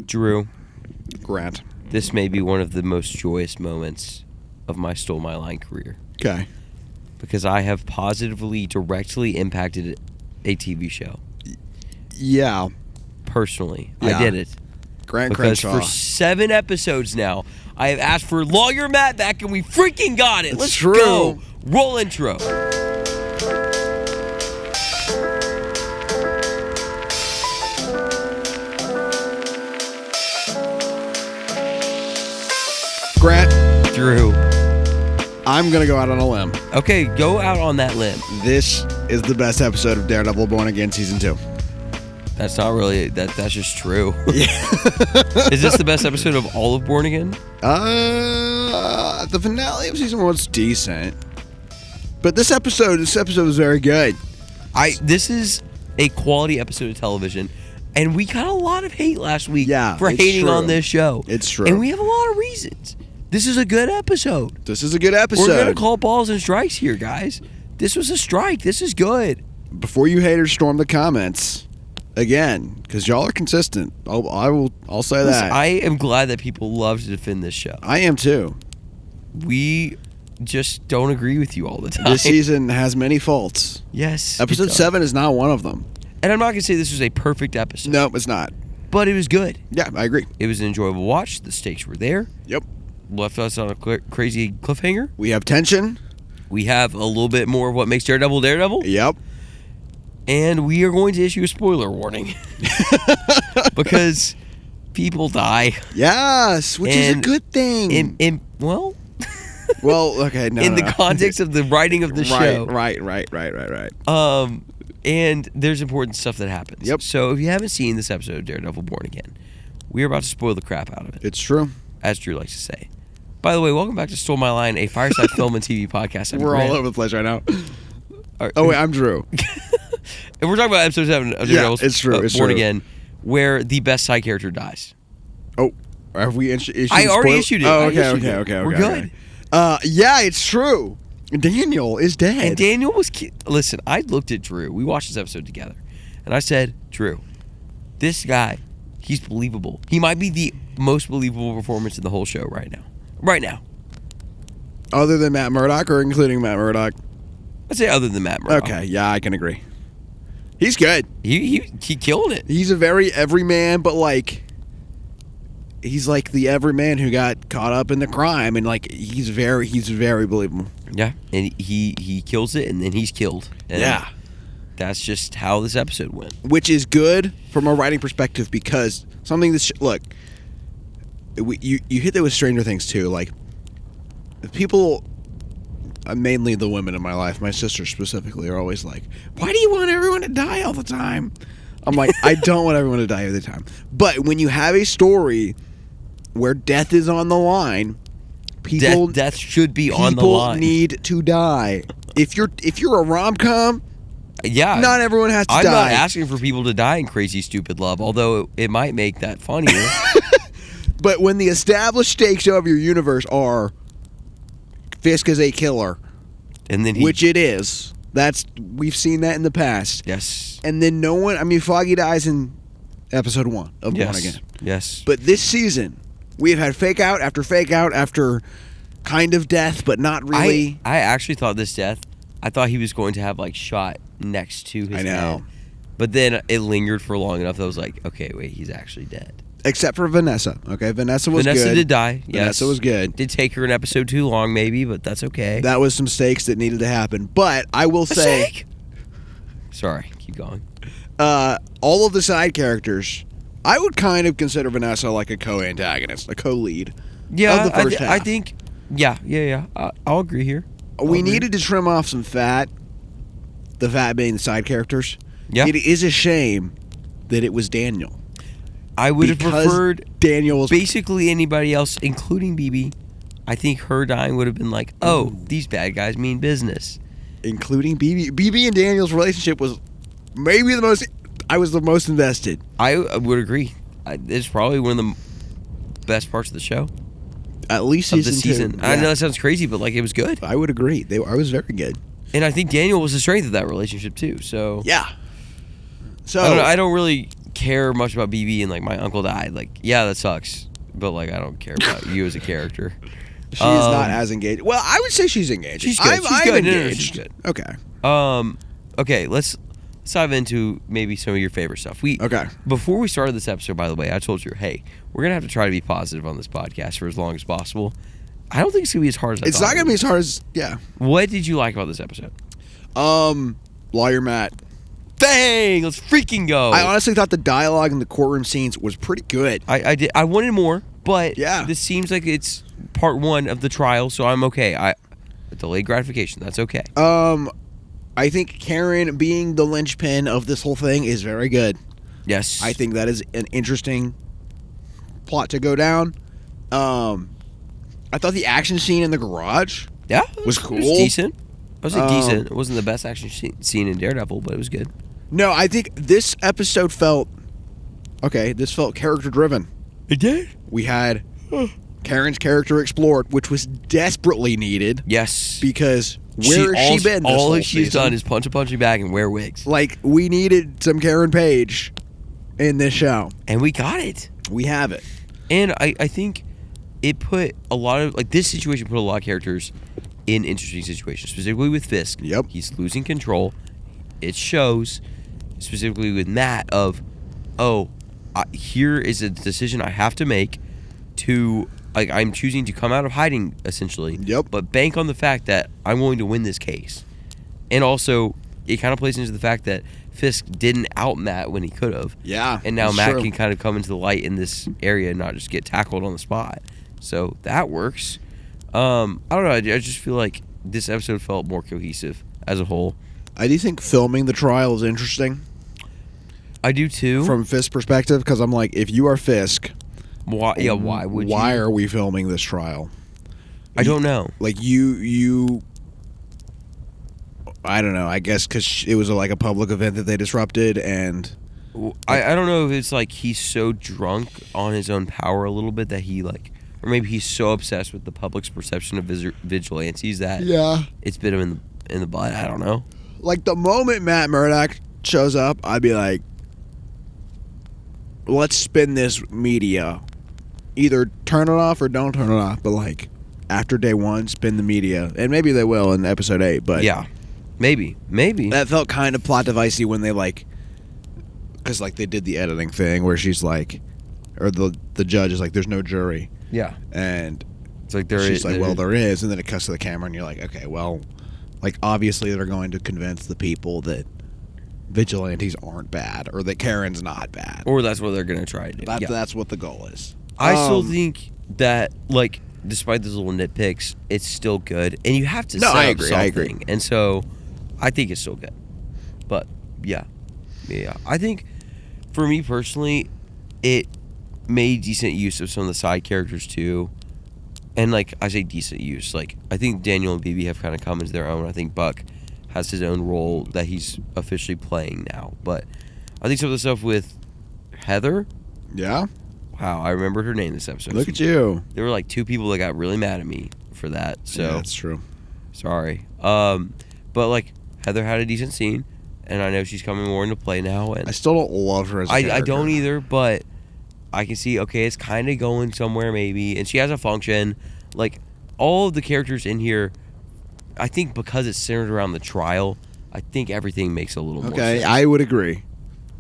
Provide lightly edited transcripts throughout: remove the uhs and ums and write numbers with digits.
Drew. Grant. This may be one of the most joyous moments of my Stole My Line career. Okay. Because I have positively, directly impacted a TV show. Yeah. Personally. Yeah. I did it. Grant Because Crenshaw. for 7 episodes now, I have asked for Lawyer Matt back, and we freaking got it. Let's true. go. Roll intro. Grant, Drew. I'm going to go out on a limb. Okay, go out on that limb. This is the best episode of Daredevil Born Again Season 2. That's not really, that's just true. Yeah. Is this the best episode of all of Born Again? The finale of Season 1 was decent. But this episode was very good. This is a quality episode of television, and we got a lot of hate last week for it's hating true. on this show. It's true. And we have a lot of reasons. This is a good episode. This is a good episode. We're going to call balls and strikes here, guys. This was a strike. This is good. Before you haters storm the comments, again, because y'all are consistent, I'll say that. I am glad that people love to defend this show. I am too. We just don't agree with you all the time. This season has many faults. Yes. Episode 7 is not one of them. And I'm not going to say this was a perfect episode. No, it's not. But it was good. Yeah, I agree. It was an enjoyable watch. The stakes were there. Yep. Left us on a crazy cliffhanger. We have tension. We have a little bit more of what makes Daredevil Daredevil. Yep. And we are going to issue a spoiler warning. Because people die. Yes, which is a good thing. Well, okay, no. in the context of the writing of the show. Right. And there's important stuff that happens. Yep. So if you haven't seen this episode of Daredevil Born Again, we are about to spoil the crap out of it. It's true. As Drew likes to say. By the way, welcome back to Stole My Line, a Fireside film and TV podcast. We're all over the place right now. Oh, wait, I'm Drew. And we're talking about episode 7 of Daredevil Born Again, where the best side character dies. Oh, have we issued I already issued it. Oh, okay. We're good. Yeah, it's true. Daniel is dead. And Daniel was... Listen, I looked at Drew. We watched this episode together. And I said, Drew, this guy, he's believable. He might be the most believable performance in the whole show right now. Right now. Other than Matt Murdock or including Matt Murdock? I'd say other than Matt Murdock. Okay, yeah, I can agree. He's good. He killed it. He's a very everyman, but he's like the everyman who got caught up in the crime, and he's very believable. Yeah, and he kills it, and then he's killed. And yeah. That's just how this episode went. Which is good from a writing perspective, because something that's... Look, you hit that with Stranger Things, too. People... mainly the women in my life, my sister specifically, are always like, why do you want everyone to die all the time? I'm like, I don't want everyone to die all the time. But when you have a story where death is on the line, death should be on the line. People need to die. If you're a rom-com, not everyone has to die. I'm not asking for people to die in Crazy Stupid Love, although it might make that funnier. But when the established stakes of your universe are Fisk is a killer, and then which it is. We've seen that in the past. Yes. And then Foggy dies in episode 1 of Born Again. Yes. But this season, we have had fake out after kind of death, but not really. I actually thought this death, I thought he was going to have shot next to his head. But then it lingered for long enough that I was like, okay, wait, he's actually dead. Except for Vanessa. Okay, Vanessa was good. Vanessa did die. Yes. Vanessa was good. Did take her an episode too long, maybe, but that's okay. That was some stakes that needed to happen. But I will say... Sorry, keep going. All of the side characters, I would kind of consider Vanessa like a co-antagonist, a co-lead. Yeah, of the first half. I think... Yeah. I'll agree here. We needed to trim off some fat, the fat being the side characters. Yeah. It is a shame that it was Daniel. I would have preferred Daniel was basically anybody else, including BB. I think her dying would have been like, oh, these bad guys mean business. Including BB. BB and Daniel's relationship was maybe the most... I was the most invested. I would agree. It's probably one of the best parts of the show. At least season 2. Yeah. I know that sounds crazy, but it was good. I would agree. I was very good. And I think Daniel was the strength of that relationship too. So yeah. So I don't really care much about BB and like my uncle died. Like, yeah, that sucks, but like I don't care about you as a character. She is not as engaged. Well, I would say she's engaged. She's good. I'm good. engaged. No, she's good. Okay. Okay. Let's dive into maybe some of your favorite stuff. Okay. Before we started this episode, by the way, I told you, hey, we're gonna have to try to be positive on this podcast for as long as possible. I don't think it's gonna be as hard as it's not gonna be as hard as What did you like about this episode? Lawyer Matt. Dang, let's freaking go. I honestly thought the dialogue in the courtroom scenes was pretty good. I did. I wanted more, but yeah, this seems like it's part one of the trial, so I'm okay. Delayed gratification. That's okay. I think Karen being the linchpin of this whole thing is very good. Yes. I think that is an interesting plot to go down. I thought the action scene in the garage was cool. It was decent. I was decent. It wasn't the best action scene in Daredevil, but it was good. No, I think this episode felt character driven. It did. We had Karen's character explored, which was desperately needed. Yes. Because where has she been this all whole she's season? done is punch a punching bag and wear wigs. Like, we needed some Karen Page in this show. And we got it. We have it. And I think it put a lot of, like, this situation put a lot of characters in interesting situations, specifically with Fisk. Yep. He's losing control. It shows, specifically with Matt, of, here is a decision I have to make to, like, I'm choosing to come out of hiding, essentially. Yep. But bank on the fact that I'm going to win this case. And also, it kind of plays into the fact that Fisk didn't out Matt when he could have. Yeah. And now Matt true. can kind of come into the light in this area and not just get tackled on the spot. So that works. I don't know. I just feel like this episode felt more cohesive as a whole. I do think filming the trial is interesting. I do too. From Fisk's perspective, because I'm like, if you are Fisk, why would you? Why are we filming this trial? I don't know. Like you. I don't know. I guess because it was like a public event that they disrupted, and I don't know if it's like he's so drunk on his own power a little bit that he like, or maybe he's so obsessed with the public's perception of vigilantes that it's bit him in the butt. I don't know. Like the moment Matt Murdock shows up, I'd be like, let's spin this media. Either turn it off or don't turn it off. But like after day one, spin the media, and maybe they will in episode 8. But yeah. Maybe. That felt kind of plot devicey when they like, because like they did the editing thing where she's like, or the judge is like, there's no jury. Yeah. And it's like she's like, well, there is. And then it cuts to the camera and you're like, okay, well, like obviously they're going to convince the people that vigilantes aren't bad or that Karen's not bad. Or that's what they're going to try to do. That's what the goal is. I still think that, like, despite those little nitpicks, it's still good. And you have to set up something. I agree. And so I think it's still good. But, yeah. I think, for me personally, it made decent use of some of the side characters, too. And, like, I say decent use. Like, I think Daniel and BB have kind of come into their own. I think Buck has his own role that he's officially playing now. But I think some of the stuff with Heather. Yeah? Wow, I remembered her name this episode. Look at you. There were like 2 people that got really mad at me for that. So yeah, that's true. Sorry. But like Heather had a decent scene, and I know she's coming more into play now. And I still don't love her as a character. I don't either, but I can see, okay, it's kind of going somewhere maybe, and she has a function. Like, all of the characters in here, I think because it's centered around the trial, I think everything makes a little more sense. Okay, I would agree.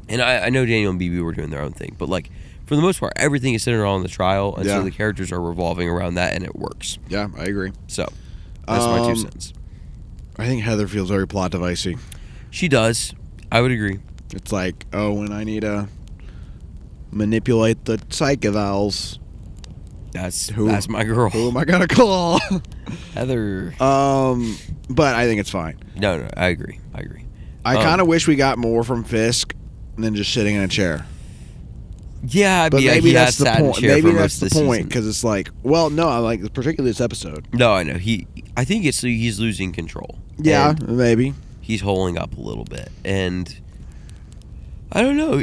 And I know Daniel and BB were doing their own thing, but like, for the most part, everything is centered around the trial, and so the characters are revolving around that, and it works. Yeah, I agree. So, that's my 2 cents. I think Heather feels very plot devicey. She does. I would agree. It's like, when I need to manipulate the psych evals. That's my girl. Who am I gonna call? Heather. But I think it's fine. No, I agree. I kind of wish we got more from Fisk than just sitting in a chair. Yeah, but maybe that's the point. Maybe that's the point, because it's like, well, no, I like particularly this episode. No, I know I think it's he's losing control. Yeah, maybe he's holding up a little bit, and I don't know.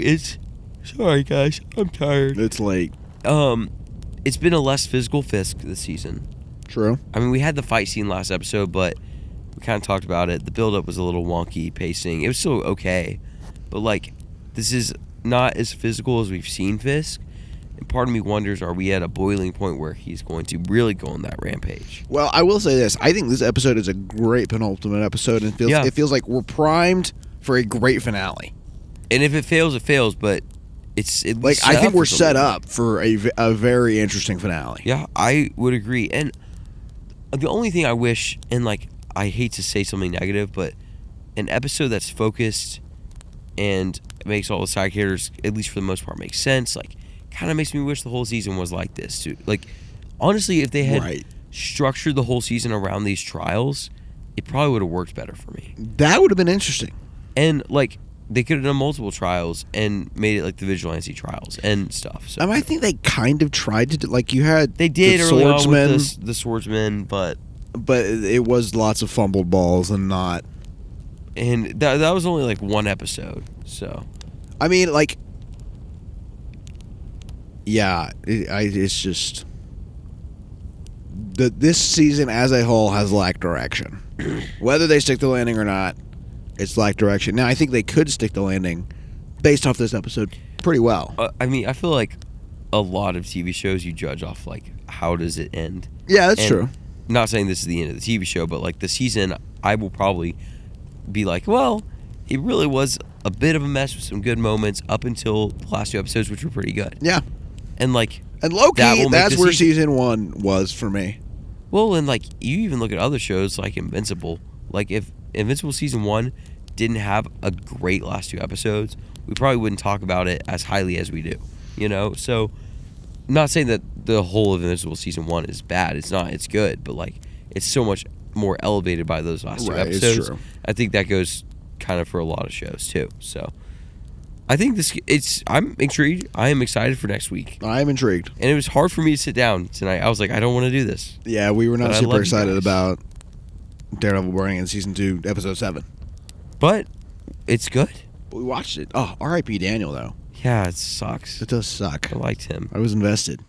Sorry guys, I'm tired. It's late. It's been a less physical Fisk this season. True. I mean, we had the fight scene last episode, but we kind of talked about it. The build-up was a little wonky, pacing. It was still okay, but like, this is not as physical as we've seen Fisk. And part of me wonders, are we at a boiling point where he's going to really go on that rampage? Well, I will say this. I think this episode is a great penultimate episode, and it feels like we're primed for a great finale. And if it fails, it fails, but it's at least I think we're set up for a very interesting finale. Yeah, I would agree. And the only thing I wish, and I hate to say something negative, but an episode that's focused and makes all the side characters, at least for the most part, make sense, kind of makes me wish the whole season was like this too. Honestly, if they had structured the whole season around these trials, it probably would have worked better for me. That would have been interesting. And they could have done multiple trials and made it like the vigilante trials and stuff. So I think they kind of tried to do, you had they did the early swordsman, on with the swordsman, but it was lots of fumbled balls and not. And that was only one episode. So yeah, it's just this season as a whole has lacked direction. Whether they stick the landing or not, it's lacked direction. Now, I think they could stick the landing based off this episode pretty well. I feel like a lot of TV shows you judge off how does it end. Yeah, that's true. Not saying this is the end of the TV show, but the season, I will probably be well, it really was a bit of a mess with some good moments up until the last 2 episodes, which were pretty good. Yeah. And and low-key, that's where season 1 was for me. Well, and you even look at other shows like Invincible. If Invincible season 1 didn't have a great last 2 episodes, we probably wouldn't talk about it as highly as we do. So not saying that the whole of Invincible season 1 is bad. It's not. It's good, but it's so much more elevated by those last 2 episodes. It's true. I think that goes kind of for a lot of shows too. So I think I'm intrigued. I am excited for next week. I am intrigued. And it was hard for me to sit down tonight. I was I don't want to do this. Yeah, we were not super excited about Daredevil Burning in season 2, episode 7. But it's good. We watched it. Oh, R.I.P. Daniel, though. Yeah, it sucks. It does suck. I liked him. I was invested.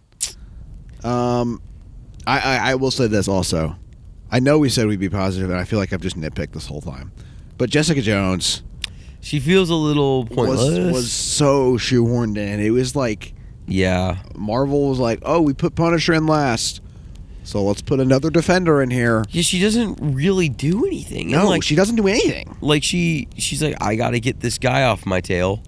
I will say this also. I know we said we'd be positive, and I feel like I've just nitpicked this whole time. But Jessica Jones... She feels a little pointless. Was so shoehorned in. It was yeah. Marvel was oh, we put Punisher in last, so let's put another Defender in here. Yeah, she doesn't really do anything. No, and she doesn't do anything. She's I gotta get this guy off my tail,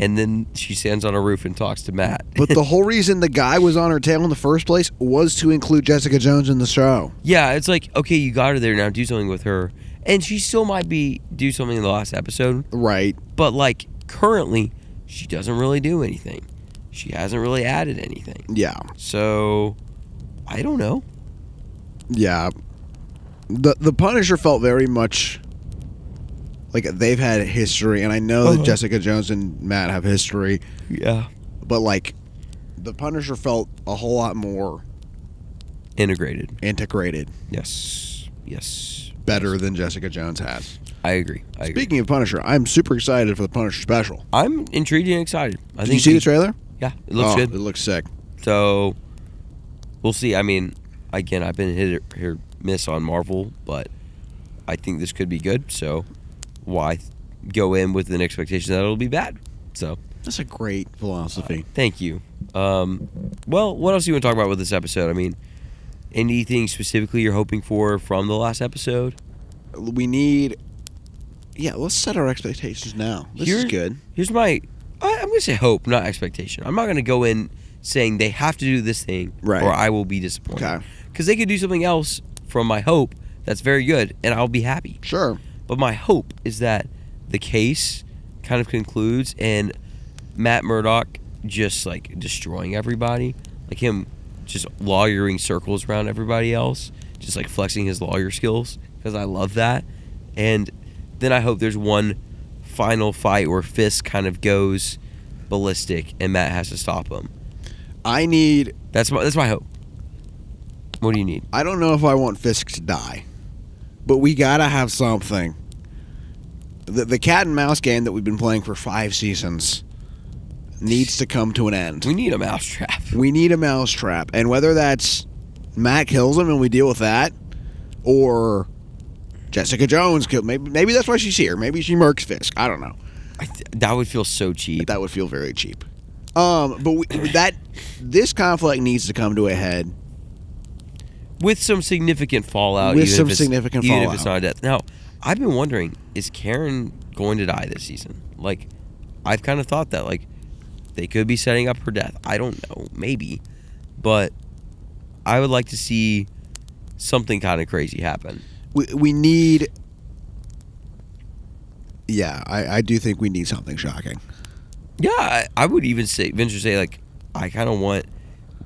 and then she stands on a roof and talks to Matt. But the whole reason the guy was on her tail in the first place was to include Jessica Jones in the show. Yeah, it's okay, you got her there, now do something with her. And she still might do something in the last episode. Right. But, currently, she doesn't really do anything. She hasn't really added anything. Yeah. So, I don't know. Yeah. The Punisher felt very much they've had history, and I know that Jessica Jones and Matt have history. Yeah. But, the Punisher felt a whole lot more... Integrated. Yes. Better than Jessica Jones has. I agree. Speaking of Punisher, I'm super excited for the Punisher special. I'm intrigued and excited. Did you see the trailer? Yeah, it looks good. It looks sick. So, we'll see. Again, I've been hit or miss on Marvel, but I think this could be good. So, why go in with an expectation that it'll be bad? So that's a great philosophy. Thank you. Well, what else do you want to talk about with this episode? Anything specifically you're hoping for from the last episode? We need... Yeah, let's set our expectations now. This is good. Here's my... I'm going to say hope, not expectation. I'm not going to go in saying they have to do this thing or I will be disappointed. Okay. Because they could do something else from my hope that's very good, and I'll be happy. Sure. But my hope is that the case kind of concludes and Matt Murdock just, destroying everybody. Him... just lawyering circles around everybody else, just flexing his lawyer skills, because I love that. And then I hope there's one final fight where Fisk kind of goes ballistic and Matt has to stop him. That's my hope. What do you need? I don't know if I want Fisk to die, but we gotta have something. The cat and mouse game that we've been playing for 5 seasons needs to come to an end. We need a mousetrap. And whether that's Matt kills him and we deal with that, or Jessica Jones kills... Maybe that's why she's here. Maybe she murks Fisk. I don't know. That would feel so cheap. That would feel very cheap. But this conflict needs to come to a head with some significant fallout. With even some if it's, significant even fallout. if it's not a death. Now, I've been wondering, is Karen going to die this season? Like, I've kind of thought that, like, they could be setting up her death. I don't know, maybe, but I would like to see something kind of crazy happen. We need. Yeah, I do think we need something shocking. Yeah, I would even venture to say, like, I kind of want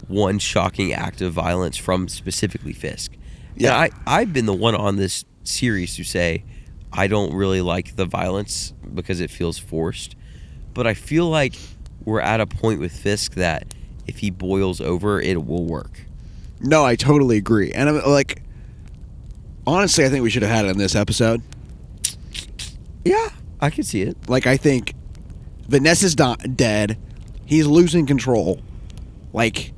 one shocking act of violence from specifically Fisk. Yeah. And I've been the one on this series to say I don't really like the violence because it feels forced. But I feel like we're at a point with Fisk that if he boils over, it will work. No, I totally agree. And I'm like, honestly, I think we should have had it in this episode. Yeah, I can see it. Like, I think Vanessa's dead. He's losing control. Like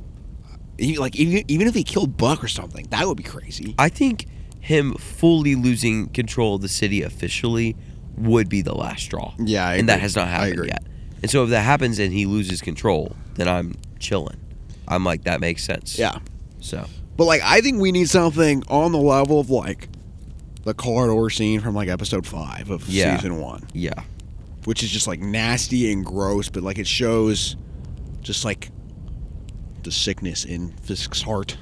even if he killed Buck or something, that would be crazy. I think him fully losing control of the city officially would be the last straw. Yeah, I and agree. that has not happened yet. And so if that happens and he loses control, then I'm chilling. I'm like, that makes sense. Yeah. So, but like, I think we need something on the level of like the corridor scene from like episode 5 of season 1. Yeah. Which is just like nasty and gross, but like it shows just like the sickness in Fisk's heart.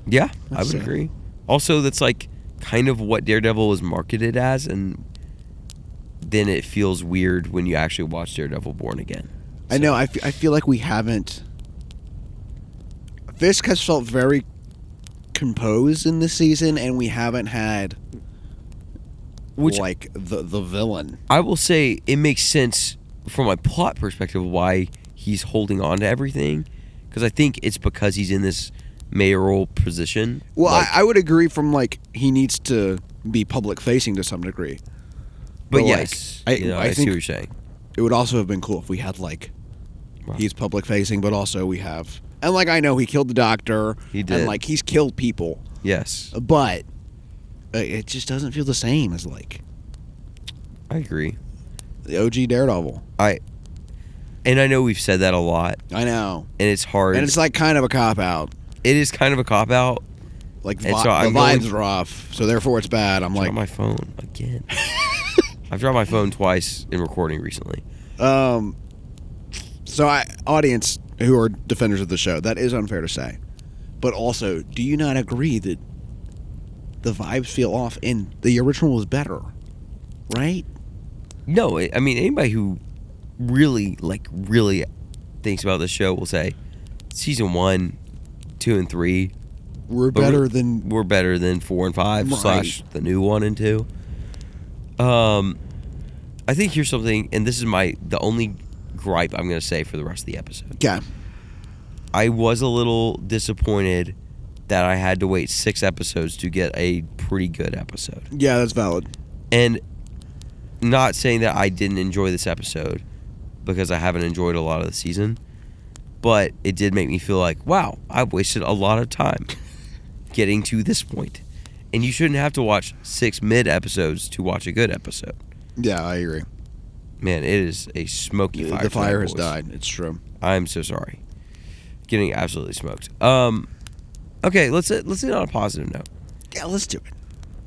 Yeah, I would agree. Also, that's like kind of what Daredevil was marketed as, and then it feels weird when you actually watch Daredevil Born Again. So. I know. I feel like we haven't. Fisk has felt very composed in this season, and we haven't had like the villain. I will say it makes sense from a plot perspective why he's holding on to everything, because I think it's because he's in this mayoral position. Well, like, I would agree from like he needs to be public facing to some degree. But yes, like, I I see think what you're saying. It would also have been cool if we had like he's public facing, but also we have, and like I know he killed the doctor. He did, and like he's killed people. Yes, but it just doesn't feel the same as like. I agree. The OG Daredevil. And I know we've said that a lot. I know. And it's hard. And it's like kind of a cop-out. It is kind of a cop-out. Like the vibes are off, so therefore it's bad. I'm like... my phone again. I've dropped my phone twice in recording recently. So audience who are defenders of the show, that is unfair to say. But also, do you not agree that the vibes feel off and the original was better? Right? No, I mean, anybody who really thinks about this show will say season 1, 2, and 3 we're better than 4 and 5 right. / the new 1 and 2. I think here's something, and this is the only gripe I'm going to say for the rest of the episode. Yeah. I was a little disappointed that I had to wait 6 episodes to get a pretty good episode. Yeah, that's valid. And not saying that I didn't enjoy this episode, because I haven't enjoyed a lot of the season, but it did make me feel like, wow, I've wasted a lot of time getting to this point. And you shouldn't have to watch 6 mid episodes to watch a good episode. Yeah, I agree. Man, it is a smoky fire. The fire has died. It's true. I'm so sorry. Getting absolutely smoked. Okay, let's end on a positive note. Yeah, let's do it.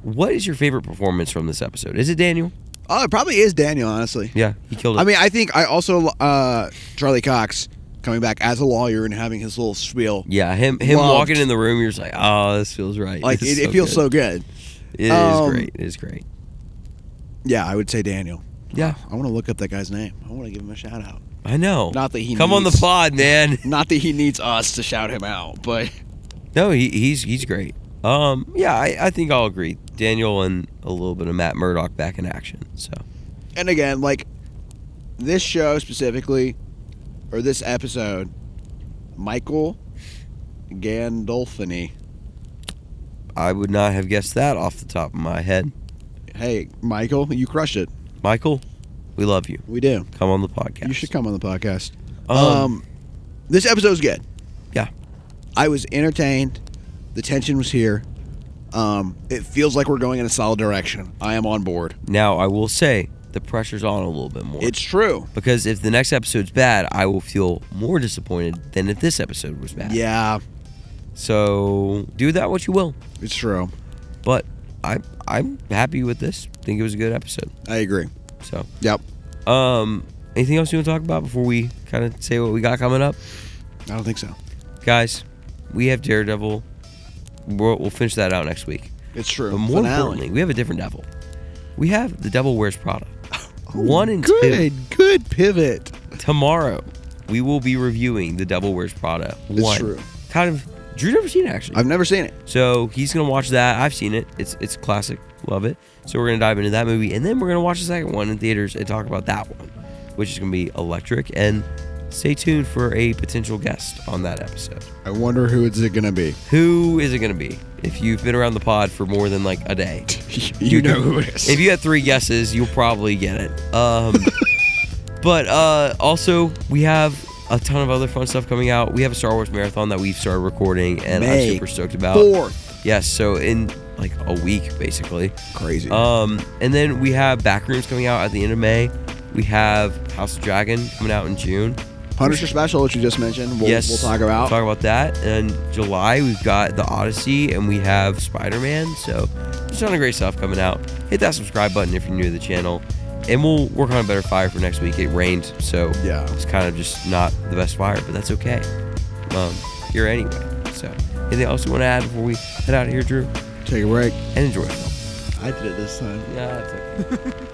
What is your favorite performance from this episode? Is it Daniel? Oh, it probably is Daniel, honestly. Yeah, he killed it. I mean, I think I also Charlie Cox coming back as a lawyer and having his little spiel. Yeah, him walking in the room, you're just like, oh, this feels right. Like it feels so good. It is great. It is great. Yeah, I would say Daniel. Yeah, I want to look up that guy's name. I want to give him a shout out. I know. Not that he come on the pod, man. Not that he needs us to shout him out, but no, he's great. Yeah, I think I'll agree. Daniel and a little bit of Matt Murdock back in action. So, and again, like this show specifically, or this episode, Michael Gandolfini. I would not have guessed that off the top of my head. Hey, Michael, you crushed it. Michael, we love you. We do. Come on the podcast. You should come on the podcast. This episode's good. Yeah. I was entertained. The tension was here. It feels like we're going in a solid direction. I am on board. Now, I will say, the pressure's on a little bit more. It's true. Because if the next episode's bad, I will feel more disappointed than if this episode was bad. Yeah. So do that what you will. It's true. But I'm happy with this. Think it was a good episode. I agree. So Yep. anything else you want to talk about before we kind of say what we got coming up? I don't think so. Guys, we have Daredevil. We'll finish that out next week. It's true. But more importantly, we have a different devil. We have The Devil Wears Prada. 1 and 2. Good pivot. Tomorrow, we will be reviewing The Devil Wears Prada. It's 1. true. Kind of. Drew's never seen it, actually. I've never seen it. So he's going to watch that. I've seen it. It's classic. Love it. So we're going to dive into that movie. And then we're going to watch the second one in theaters and talk about that one, which is going to be electric. And stay tuned for a potential guest on that episode. I wonder who is it going to be. Who is it going to be? If you've been around the pod for more than like a day, you know who it is. If you had 3 guesses, you'll probably get it. But also, we have a ton of other fun stuff coming out. We have a Star Wars marathon that we've started recording, and I'm super stoked about. 4th. Yes, so in like a week, basically. Crazy. And then we have Backrooms coming out at the end of May. We have House of Dragon coming out in June. Punisher Special, which you just mentioned. We'll talk about. We'll talk about that. And July, we've got The Odyssey, and we have Spider-Man. So there's a ton of great stuff coming out. Hit that subscribe button if you're new to the channel. And we'll work on a better fire for next week. It rained, so yeah, it's kind of just not the best fire, but that's okay. Here anyway. So anything else you want to add before we head out of here, Drew? Take a break. And enjoy it. I did it this time. Yeah, it's okay.